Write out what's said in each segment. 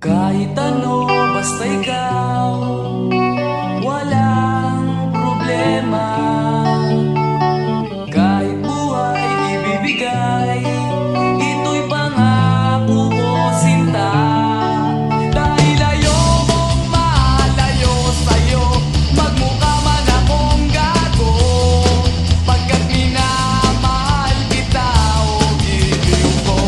Kahit ano, basta ikaw, walang problema. Kahit buhay ibibigay, ito'y pangako ko, sinta. Dahil ayokong malayo sa'yo, magmukha man akong gago, pagkat minamahal kita o giliw ko.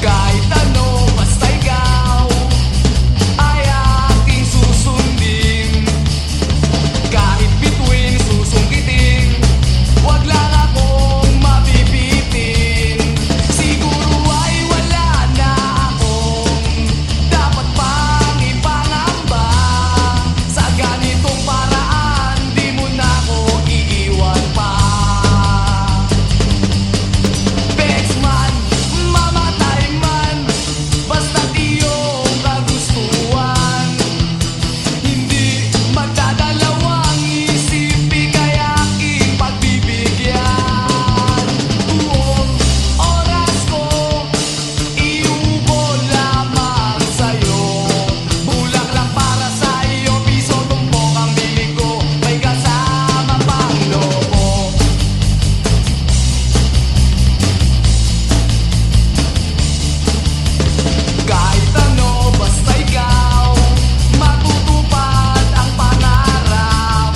Kahit ano, basta ikaw ay aking susundin. Kahit bituin, susungkitin, wag lang akong mabibitin. Siguro ay wala na akong dapat pang ipangamba. Sa ganitong paraan, di mo na ako iiwan pa. Bexman, mamatay man, basta't iyong kagustuhan. Hindi magdadalawang isip, bigay aking pagbibigyan. Buong oras ko, iubol lamang sa'yo. Bulaklak para sa iyo, piso tumpok ang bibig ko, may kasama pang lobo. Kahit ano, basta ikaw, matutupad ang pangarap.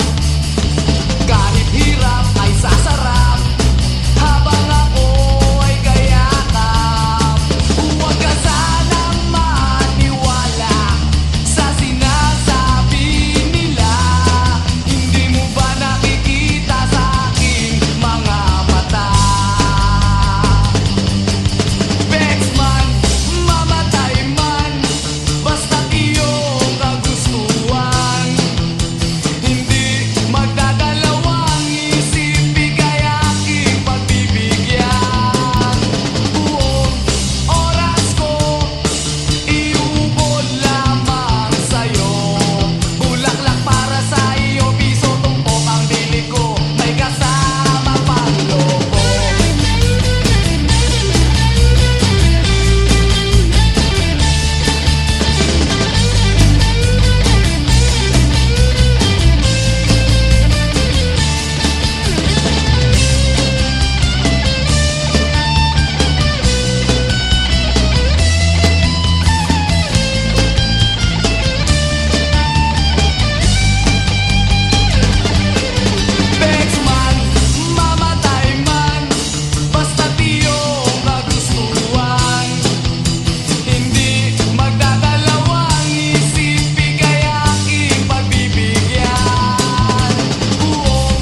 Kahit hirap ay sasarap, habang ako ay kayakap. Huwag ka sanang maniwala sa sinasabi nila. Hindi mo ba nakikita sa aking mga mata? Bexman, mamatay man, basta't iyong kagustuhan. Hindi magdadalawang isip, bigay aking pagbibigyan. Buong oras ko, iubol lamang sa'yo. Bulaklak para sa iyo, piso tumpok ang bili ko, may kasama pang lobo. Bexman, mamatay man, basta't iyong kagustuhan. Hindi magdadalawang isip, bigay aking pagbibigyan. Buong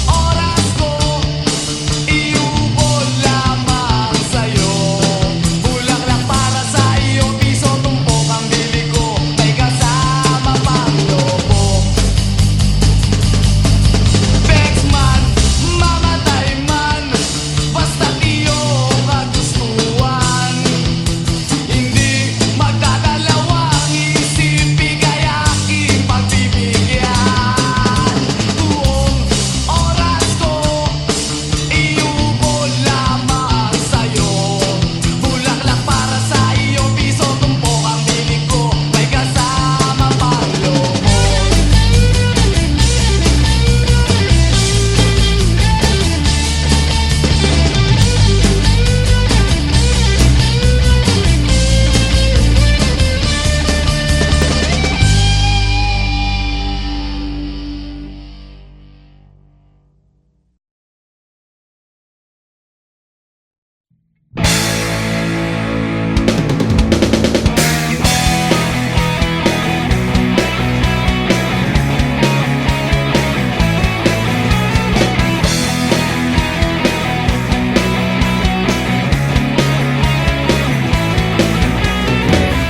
oras ko, iubol lamang sa'yo. Bulaklak para sa iyo, piso tumpok ang bili ko, may kasama pang lobo. Bexman, mamatay man, basta't iyong kagustuhan. Hindi magdadalawang isip, bigay aking pagbibigyan. Buong oras ko, iubol lamang sa'yo. Bulaklak para sa iyo, piso tumpok ang bili ko, may kasama pang lobo.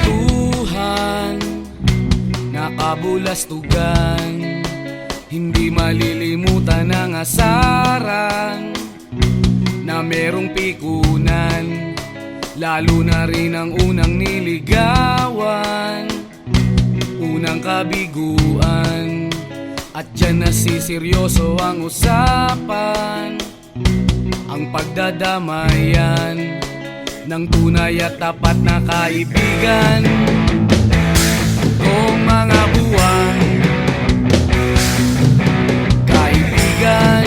Tuhan, nakabulastugan, hindi malilimutan ang asaran na merong pikunan, lalo na rin ang unang niligawan, unang kabiguan. At dyan nasiseryoso ang usapan, ang pagdadamayan ng tunay at tapat na kaibigan. Kung mga buwan, kaibigan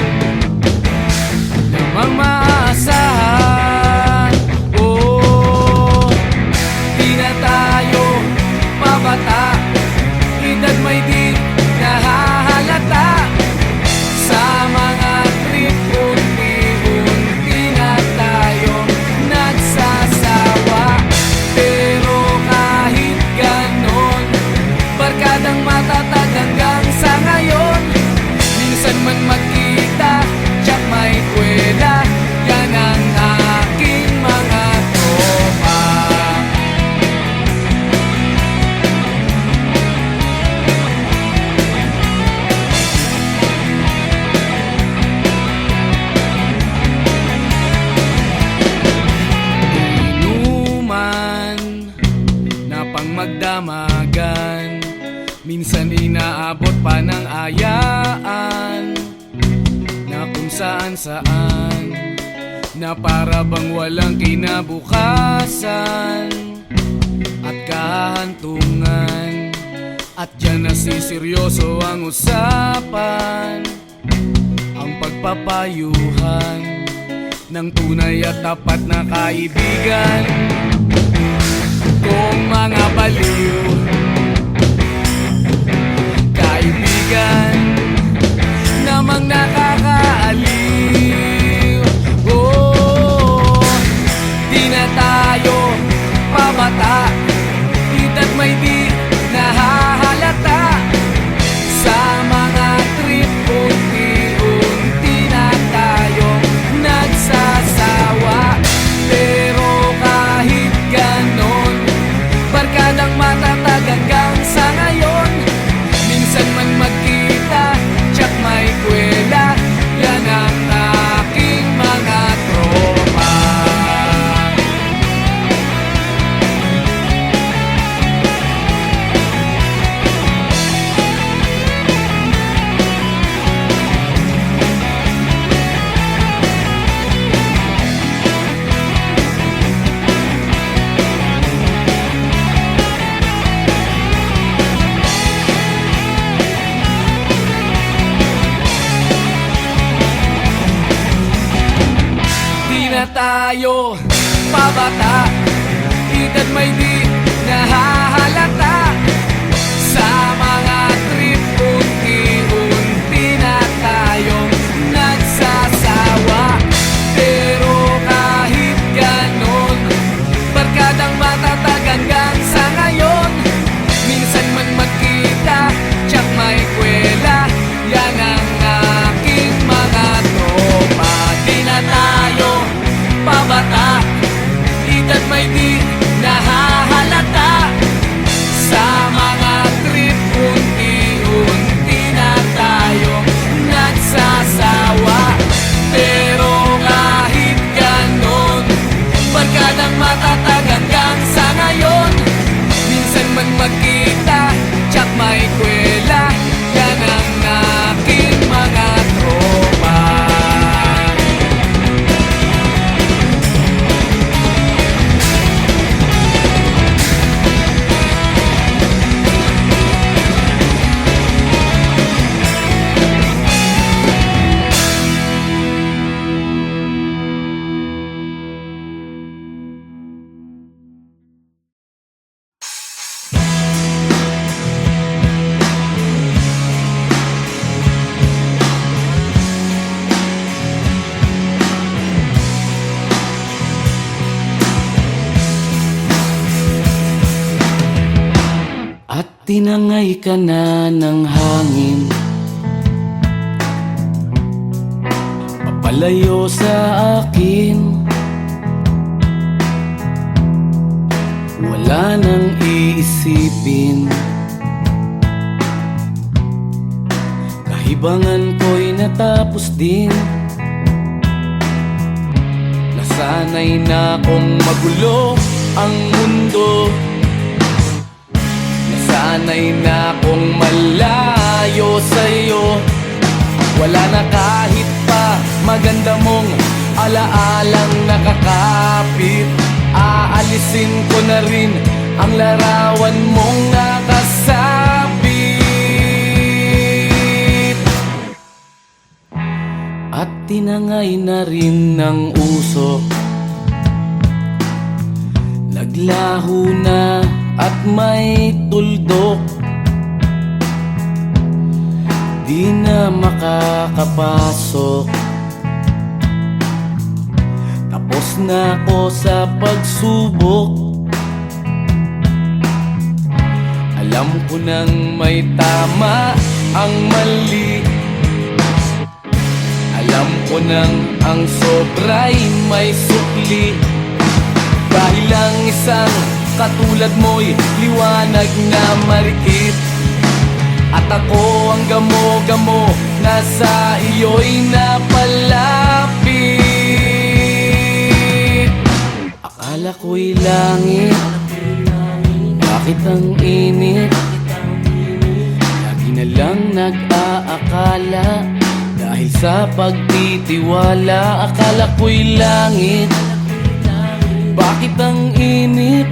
namang maaasahan. Oh, di na tayo pabata, edad may di nahahalata. Sa mga trip, unti-unti na tayong nagsasawa. Pero kahit ganon, barkadang matatag hanggang sa ngayon. Minsan man magkita, tsak may kwela, yan ang aking mga tropa. Inuman na pang magdamagan, minsan inaabot pa ng ayaan na kung saan-saan, na para bang walang kinabukasan at kahantungan. At dyan nasiseryoso ang usapan, ang pagpapayuhan ng tunay at tapat na kaibigan. Kung mga baliw, kaibigan namang nakakaaliw. Oh, di na tayo pabata, edad may di nahahalata. Sa mga trip, unti-unti na tayong nagsasawa. Pero kahit ganon, barkadang matatag hanggang sa ngayon. Minsan man magkita, tsak may kwela, yan ang aking mga tropa. Na tayo pabata, edad may di nahahalata. Sa mga trip, unti-unti na tayong nagsasawa. Pero kahit ganon, barkadang matatag hanggang sa ngayon. Minsan man magkita, tsak may kwela, yan ang aking mga tropa. Di na tayo pabata, edad may di nahahalata. Sa mga trip, unti-unti na tayong nagsasawa. Pero kahit ganon, barkadang matatag hanggang sa ngayon. Minsan man magkita, tsak may kwela, yan ang aking mga tropa. At tinangay ka na ng hangin, papalayo sa akin. Wala nang iisipin, kahibangan ko'y natapos din. Nasanay na kong magulo ang mundo, nasanay na kong malayo sa'yo. Wala na kahit pa maganda mong alaalang nakakapit. Aalisin ko na rin ang larawan mong nakasabit. At tinangay na rin ng usok, naglaho na at may tuldok. Di na makakapasok, tapos na ako sa pagsubok. Alam ko nang may tama ang mali, alam ko nang ang sobra'y may sukli. Dahil lang isang katulad mo'y liwanag na marikit, at ako ang gamo-gamo na sa iyo'y napalapit. Akala ko'y langit, bakit ang init? Lagi na lang nag-aakala, dahil sa pagtitiwala. Akala ko'y langit, bakit ang init?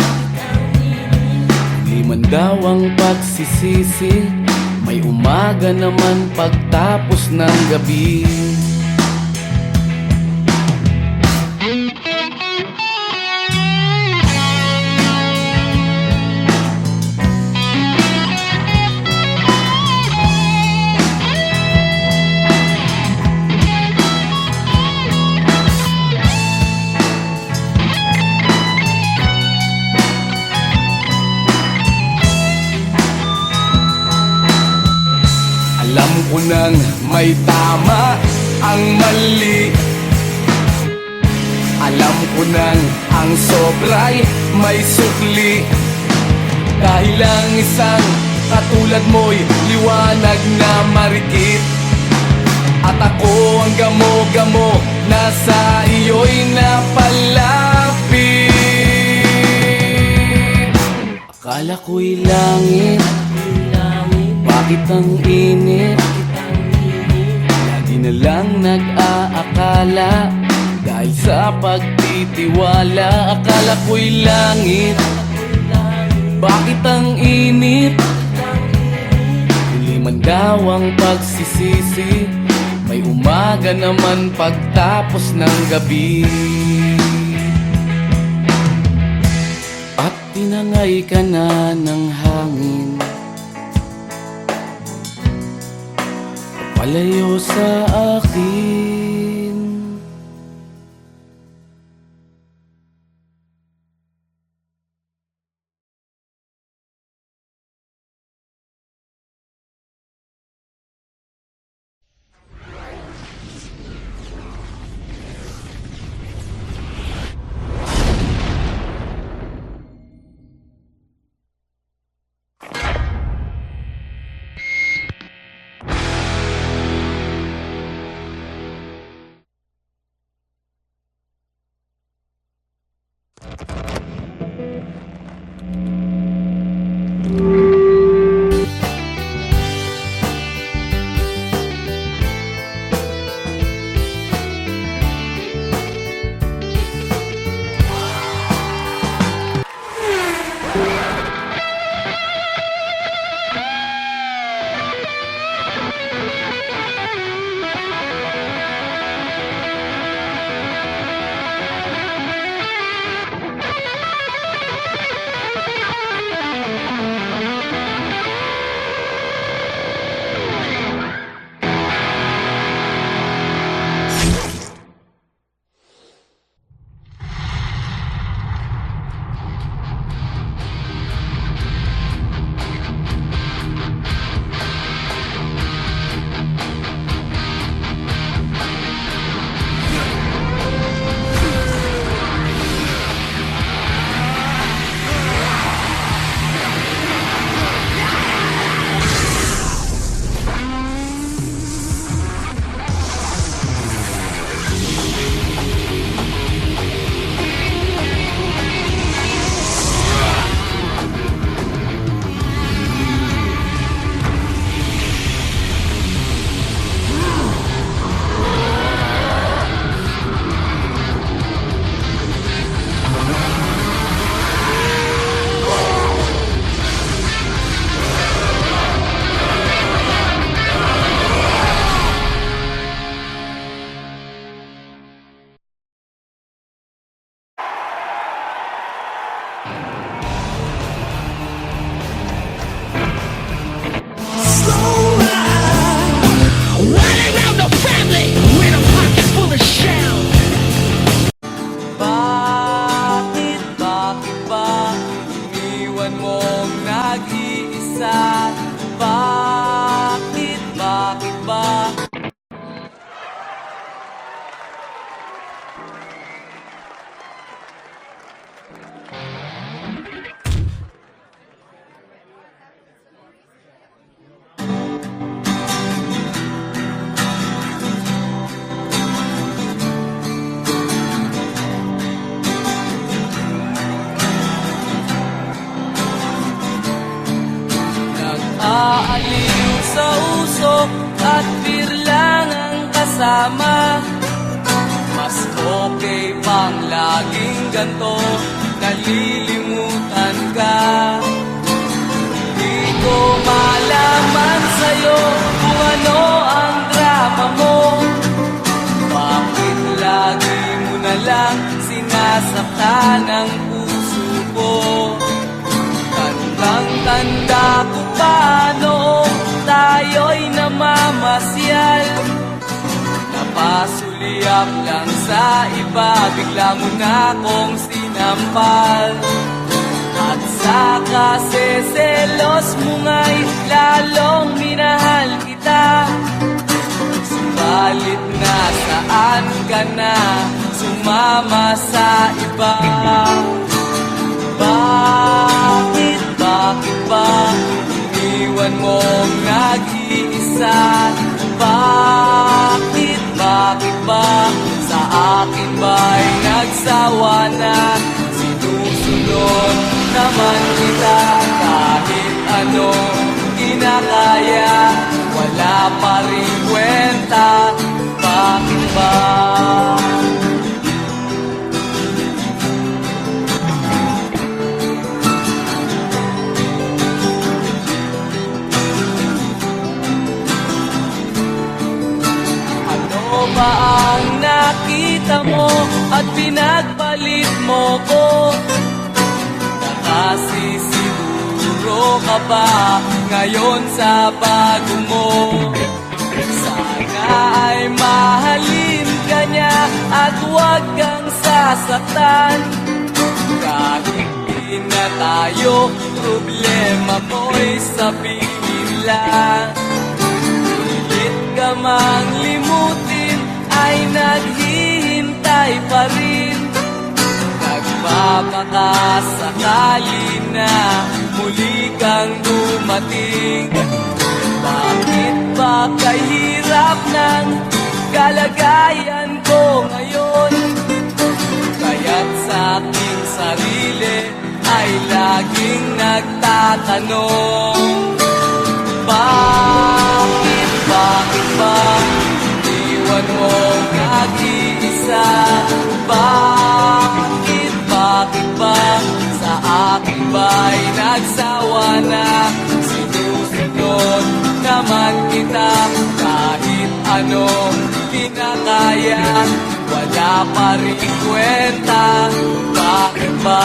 Di man daw ang pagsisisi, may umaga naman pagtapos ng gabi. Alam ko nang may tama ang mali, alam ko nang ang sobra'y may sukli. Dahil lang isang katulad mo'y liwanag na marikit, at ako ang gamo-gamo na sa iyo'y napalapit. Akala ko'y langit, bakit ang init? Lagi na lang nag-aakala, dahil sa pagtitiwala. Akala ko'y langit, bakit ang init? Huli man daw ang pagsisisi, may umaga naman pagtapos ng gabi. At tinangay ka na ng hangin, palayo sa akin. at beer lang ang kasama. Mas okay pang laging ganto, nalilimutan ka. Di ko malaman sa'yo kung ano ang drama mo. Bakit lagi mo na lang sinasaktan ang puso ko? Tandang-tanda ko pa noong tayo'y namamasyal. Napasulyap lang sa iba, bigla mo na akong sinampal. At sa kaseselos mo nga'y lalong minahal kita. Subalit nasaan ka na, sumama sa iba. Bakit ba iniwan mong nag-iisa? Bakit ba sa akin ba'y nagsawa na? Sinusunod naman kita kahit anong kinakaya, wala pa rin kwenta. Bakit ba? Ano ba ang nakita mo at pinagpalit mo ko? Nakasisiguro ka ba ngayon sa bago mo? Sana ay mahalin ka niya at huwag kang sasaktan. Kahit di na tayo, problema mo'y sabihin lang. Pilit ka mang limutin ay naghihintay pa rin. Nagpapakasakali na muli kang dumating. Bakit ba kahirap ng kalagayan ko ngayon? Kaya't sa aking sarili ay laging nagtatanong. Bakit ba iwan mong nag-iisa? Bakit ba sa akin ba'y nagsawa na? Sinusunod naman kita kahit anong kinakaya, wala pa rin kwenta. Bakit ba?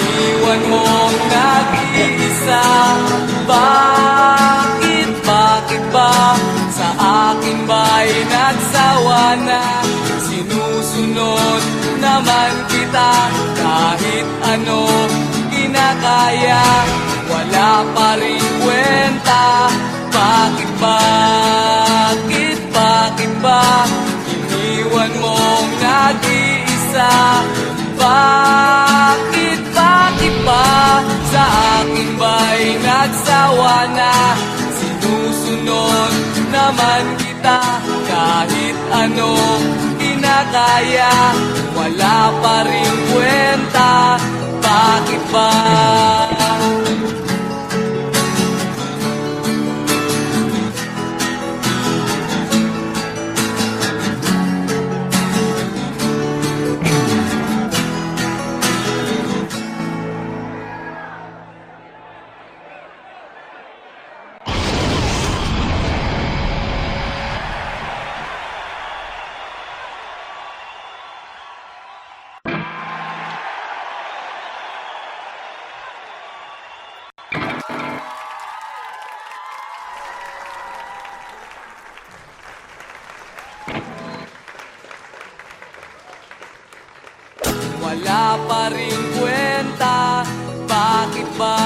Iniwan mong nag-iisa? Bakit ba sa akin ba'y nagsawa na? Sinusunod naman kita kahit ano kinakaya, wala pa rin kwenta. Bakit ba iniwan mong nag-iisa? Bakit ba sa akin ba'y nagsawa na? Sinusunod naman kita kahit anong kinakaya, wala pa rin kwenta. Bakit ba? Wala pa rin kwenta. Bakit ba?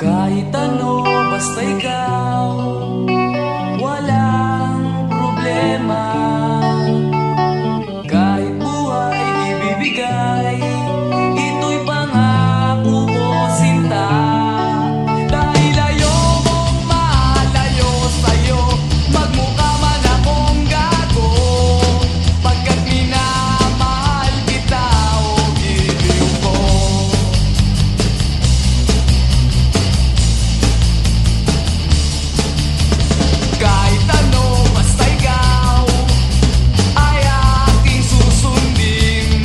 Kahit ano, basta ikaw, walang problema. Kahit buhay ibibigay, ito'y pangako ko, sinta. Dahil ayokong malayo sa'yo, magmukha man akong gago, pagkat minamahal kita o giliw ko. Kahit ano, basta ikaw ay aking susundin.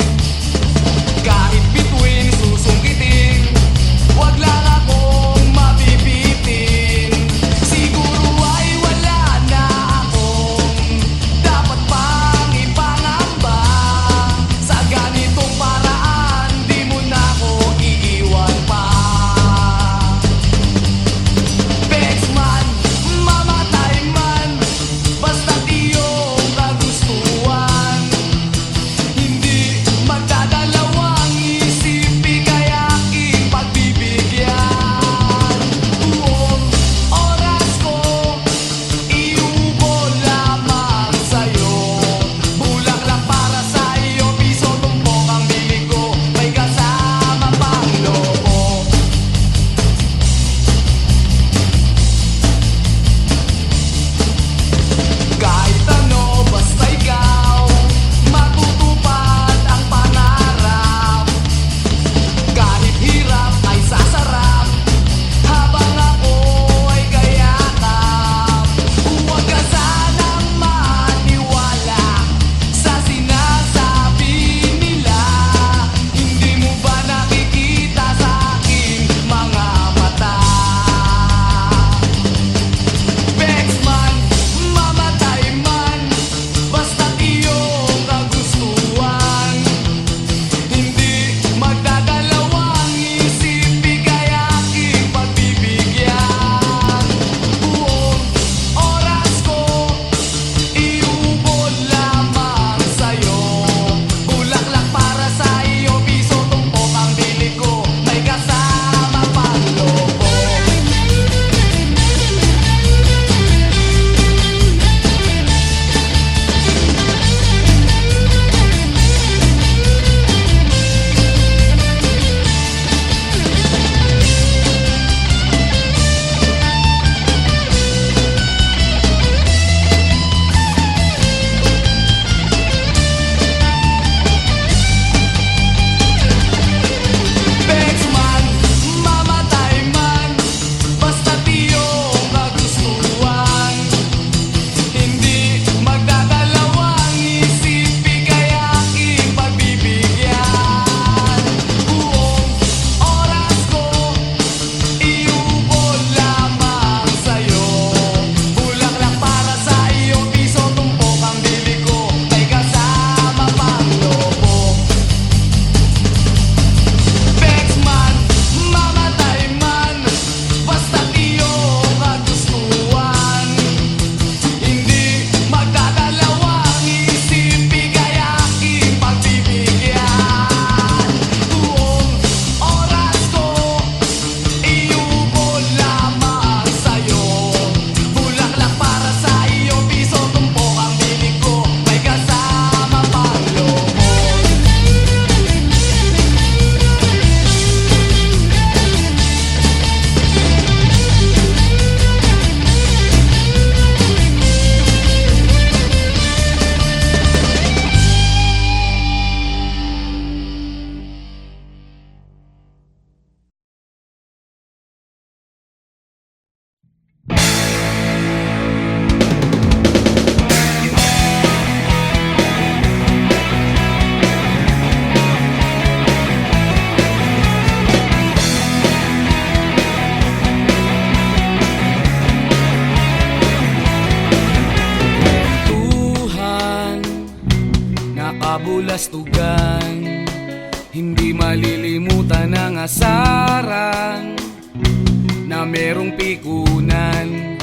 Kahit bituin, susungkitin, wag lang akong mabibitin. Siguro ay wala na akong dapat pang ipangamba. Sa ganitong paraan, di mo na ako iiwan pa. Bexman, mamatay man, basta't iyong kagustuhan. Hindi magdadalawang isip, ika'y aking pagbibigyan. Buong oras ko, iubol lamang sa'yo. Bulaklak para sa iyo, piso tumpok ang bibig ko, may kasama pang lobo. Kahit ano, basta ikaw, matutupad ang pangarap. Kahit hirap ay sasarap, habang ako ay kayakap. Huwag ka sanang maniwala sa sinasabi nila. Hindi mo ba nakikita sa aking mga mata? Bexman, mamatay man, basta't iyong kagustuhan. Hindi magdadalawang isip, ika'y aking pagbibigyan. Buong oras ko, iubol lamang sa'yo. Bulaklak para sa iyo, piso tumpok ang bili ko, may kasama pang lobo. Bexman, mamatay man, basta't iyong kagustuhan. Hindi magdadalawang isip, ika'y aking pagbibigyan. Buong oras ko, iubol lamang sa'yo. Bulaklak para sa iyo, piso tumpok ang bili ko, may kasama pang lobo. Bexman, mamatay man, basta't iyong kagustuhan. Hindi magdadalawang isip, ika'y aking pagbibigyan. Buong oras ko, iubol lamang sa'yo. Bulaklak para sa iyo, piso tumpok ang bili ko, may kasama pang lobo. Tuhan, nakabulastugan, hindi malilimutan ang asaran na merong pikunan,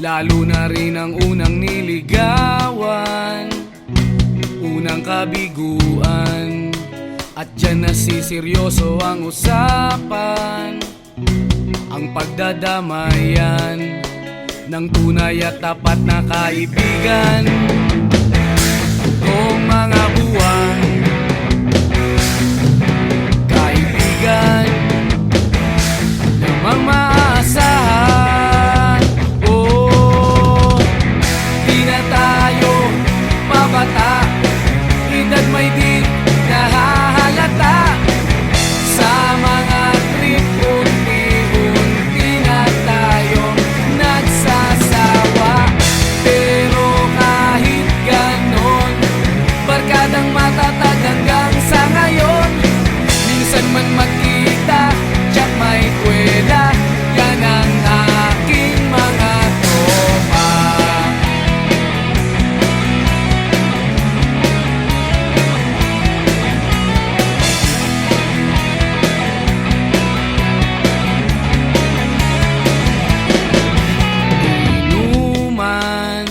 lalo na rin ang unang niligawan, unang kabiguan. At dyan nasiseryoso ang usapan, ang pagdadamayan ng tunay at tapat na kaibigan. Kung mga buwan, kaibigan namang maaasahan. Oh, di na tayo pabata, edad may di nahahalata. Sa mga trip, unti-unti na tayong nagsasawa. Pero kahit ganon, barkadang matatag hanggang sa ngayon. Minsan man magkita, tsak may kwela, yan ang aking mga tropa. Inuman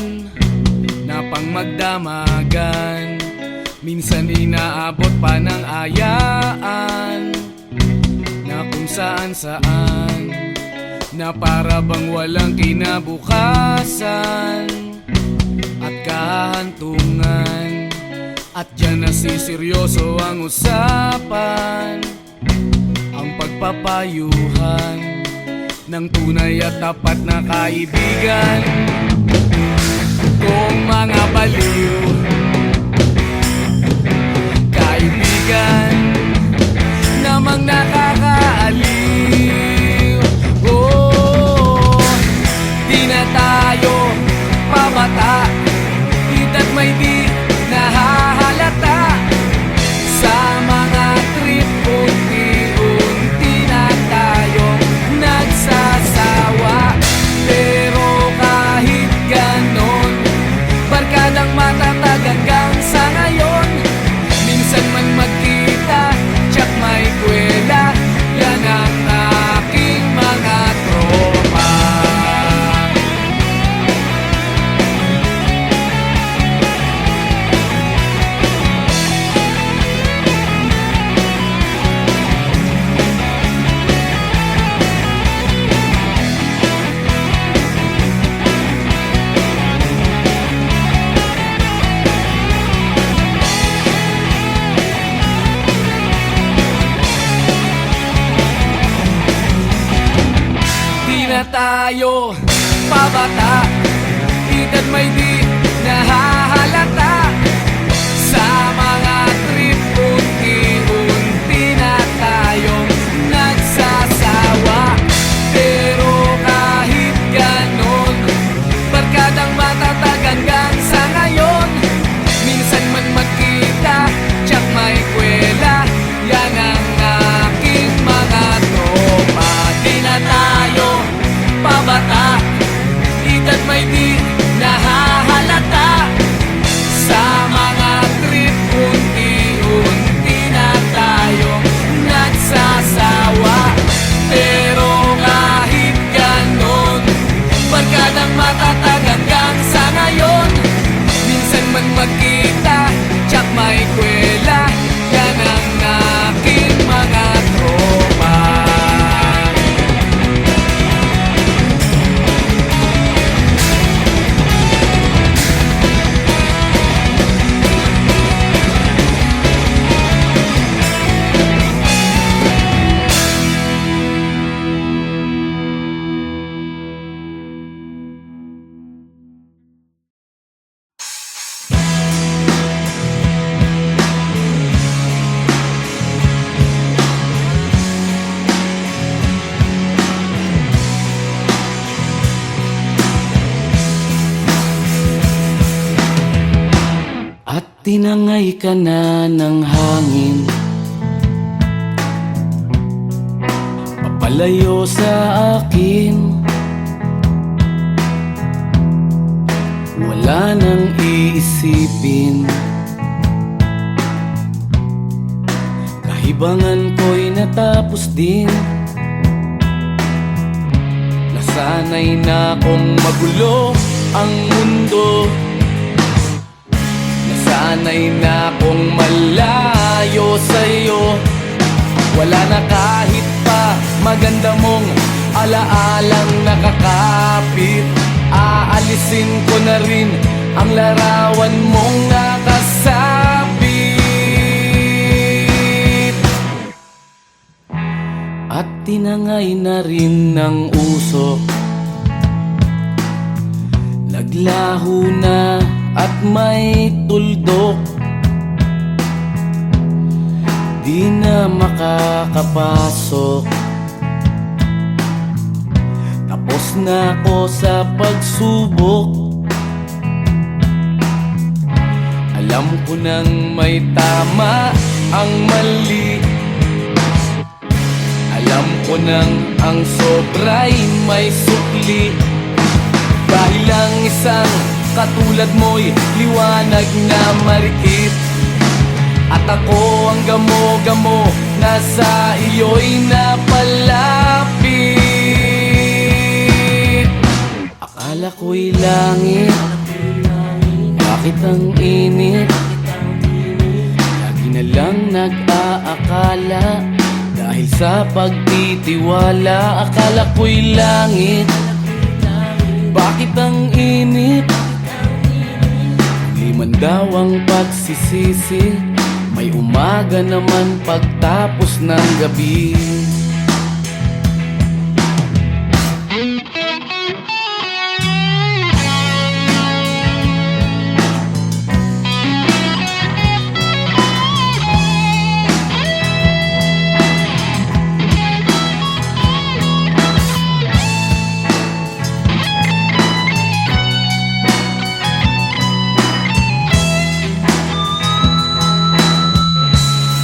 na pang magdamagan, minsan inaabot pa ng ayaan na kung saan-saan, na para bang walang kinabukasan at kahantungan. At dyan nasiseryoso ang usapan, ang pagpapayuhan ng tunay at tapat na kaibigan. Kung mga baliw, kaibigan namang nakakaaliw. Oh, di na tayo pabata, edad may di nahahalata. Sa mga trip, unti-unti na tayong nagsasawa. Pero kahit ganon, barkadang matatag hanggang sa ngayon. Minsan man magkita, tsak may kwela, yan ang aking mga tropa. Di na tayo pabata, edad may di nahahalata. Sa mga trip, unti-unti na tayong nagsasawa. Pero kahit ganon, barkadang matatag hanggang sa ngayon. Minsan man magkita, tsak may kwela, yan ang aking mga tropa. Di na tayo pabata, edad may di nahahalata. Sa mga trip, unti-unti na tayong nagsasawa. Pero kahit ganon, barkadang matatag hanggang sa ngayon. Minsan man magkita, tsak may kwela, yan ang aking mga tropa. At tinangay ka na ng hangin, papalayo sa akin. Wala nang iisipin, kahibangan ko'y natapos din. Nasanay na kong magulo ang mundo, nasanay na kong malayo sa'yo. Wala na kahit pa maganda mong alaalang nakakapit. Aalisin ko na rin ang larawan mong nakasabit. At tinangay na rin ng usok, naglaho na at may tuldok. Di na makakapasok, tapos na ako sa pagsubok. Alam ko nang may tama ang mali, alam ko nang ang sobra'y may sukli. Dahil lang isang katulad mo'y liwanag na marikit, at ako ang gamo-gamo na sa iyo'y napalapit. Akala ko'y langit, bakit ang init? Lagi na lang nag-aakala, dahil sa pagtitiwala. Akala ko'y langit, bakit ang init? Di man daw ang pagsisisi, may umaga naman pagtapos ng gabi.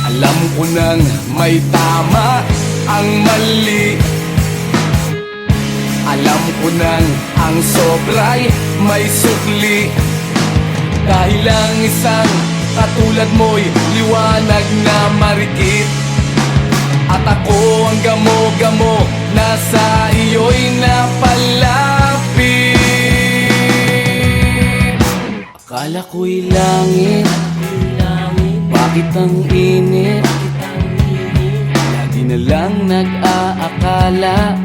Alam ko nang may tama ang mali, alam ko nang ang sobra'y may sukli. Dahil lang isang katulad mo'y liwanag na marikit, at ako ang gamo-gamo na sa iyo'y napalapit. Akala ko'y langit, bakit ang init? Lagi na lang nag-aakala,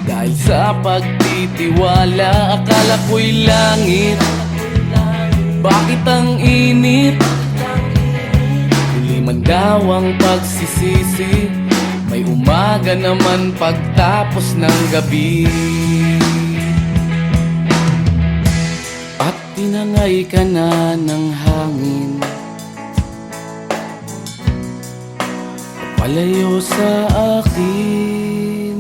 dahil sa pagtitiwala. Akala ko'y langit, bakit ang init? Huli man daw ang pagsisisi, may umaga naman pagtapos ng gabi. At tinangay ka na ng hangin, palayo sa akin.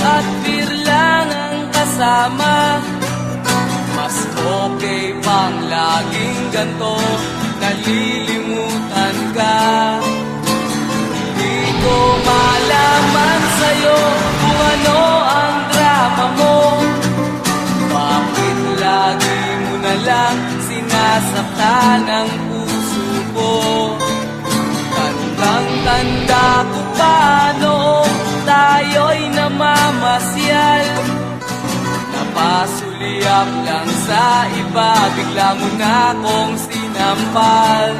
at beer lang ang kasama. Mas okay pang laging ganto, nalilimutan ka. Di ko malaman sa'yo kung ano ang drama mo. Bakit lagi mo na lang sinasaktan ang puso ko? Tandang-tanda ko pa noong tayo'y namamasyal. Napasulyap lang sa iba, bigla mo na akong sinampal.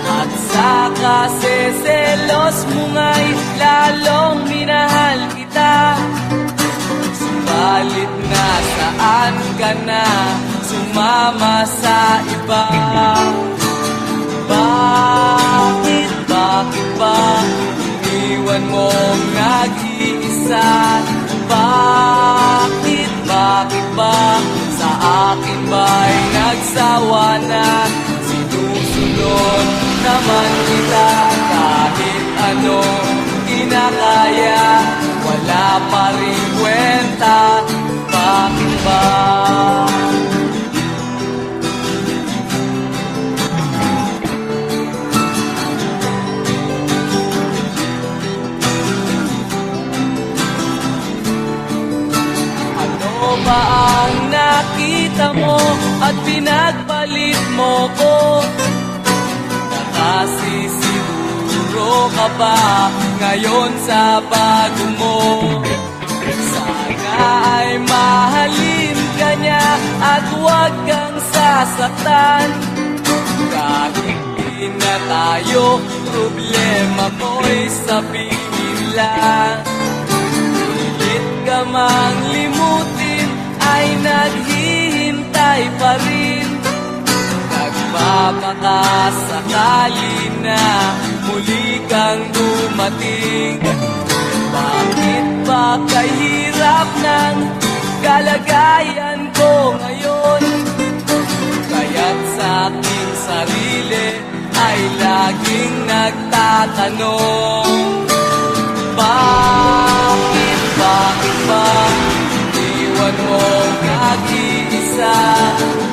At sa kaseselos mo nga'y lalong minahal kita. Subalit nasaan ka na, sumama sa iba. Bakit ba iniwan mong nag-iisa? Bakit ba sa akin ba'y nagsawa na? Sinusunod naman kita kahit anong kinakaya, wala pa rin kwenta. Bakit ba? Ano ba ang nakita mo at pinagpalit mo ko? Nakasisiguro ka ba ngayon sa bago mo? Sana ay mahalin ka niya at huwag kang sasaktan. Kahit di na tayo, problema mo'y sabihin lang. Pilit ka mang limutin ay naghihintay pa rin. Nagpapakasakali na muli kang dumating. Bakit ba kahirap ng kalagayan ko ngayon? Kaya't sa aking sarili ay laging nagtatanong. Bakit ba iwan mo nag-iisa?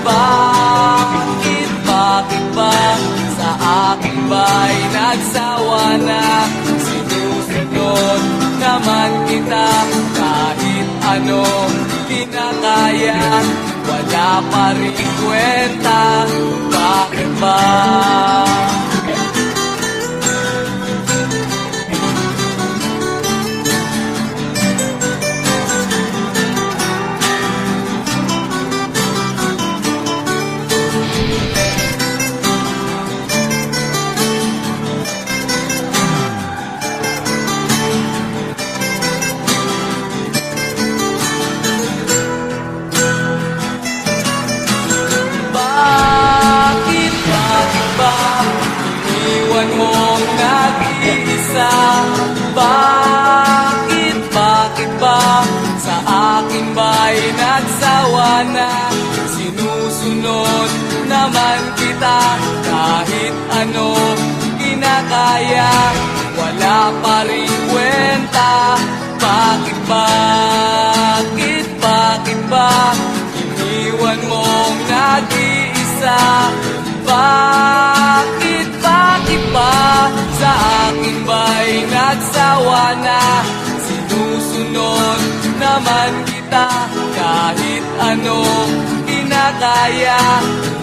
Bakit ba sa akin ba'y nagsawa na? Sinusunod naman kita kahit anong kinakaya, wala pa rin kwenta. Bakit ba? Iniwan mong nag-iisa? Bakit ba sa akin ba'y nagsawa na? Sinusunod naman kita kahit ano kinakaya, wala pa rin kwenta. Bakit ba iniwan mong nag-iisa? Bakit ba sa akin ba'y nagsawa na? Sinusunod naman kita kahit anong kinakaya,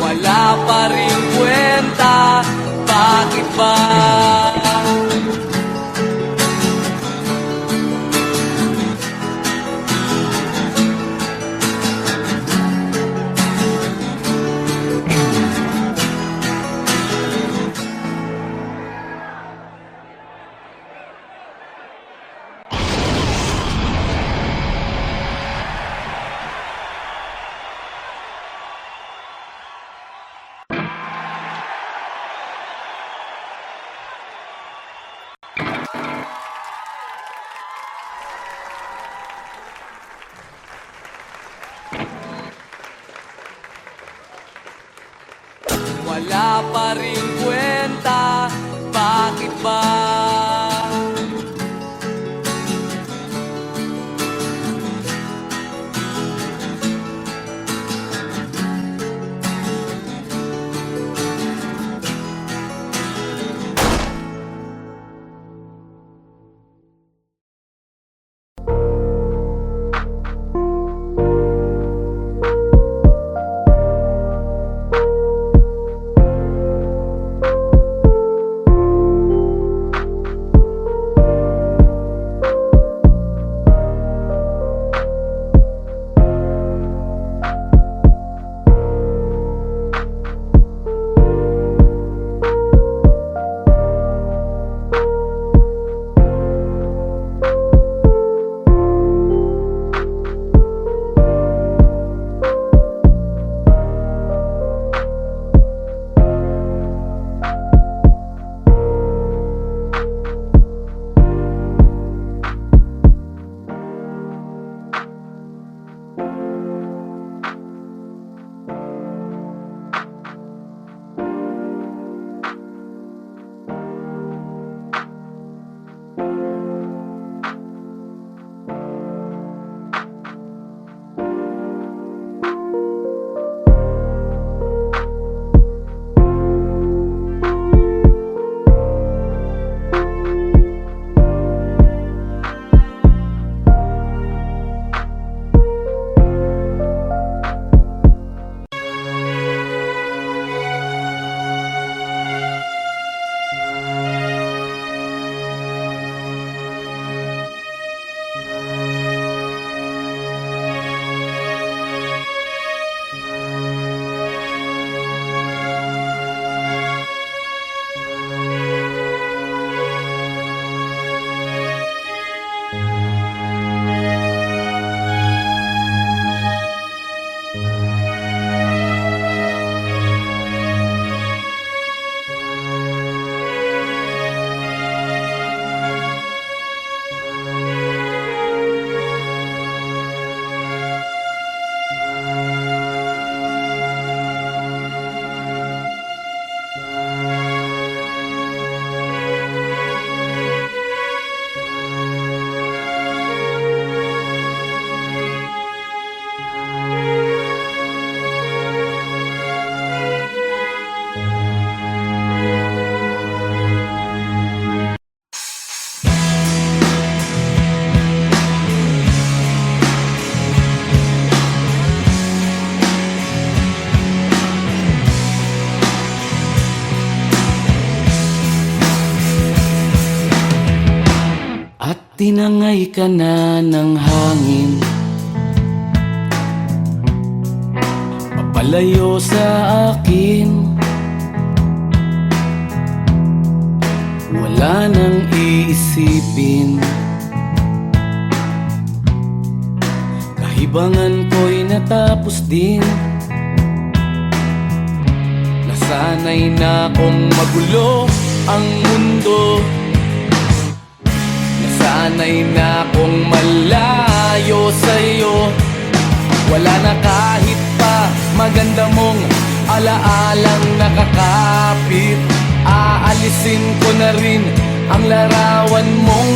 wala pa rin kwenta. Bakit ba? Wala pa rin kwenta. Bakit ba? Tinangay ka na ng hangin, papalayo sa akin. Wala nang iisipin, kahibangan ko'y natapos din. Nasanay na kong magulo ang mundo, nasanay na kong malayo sa'yo. Wala na kahit pa maganda mong alaalang nakakapit. Aalisin ko na rin ang larawan mong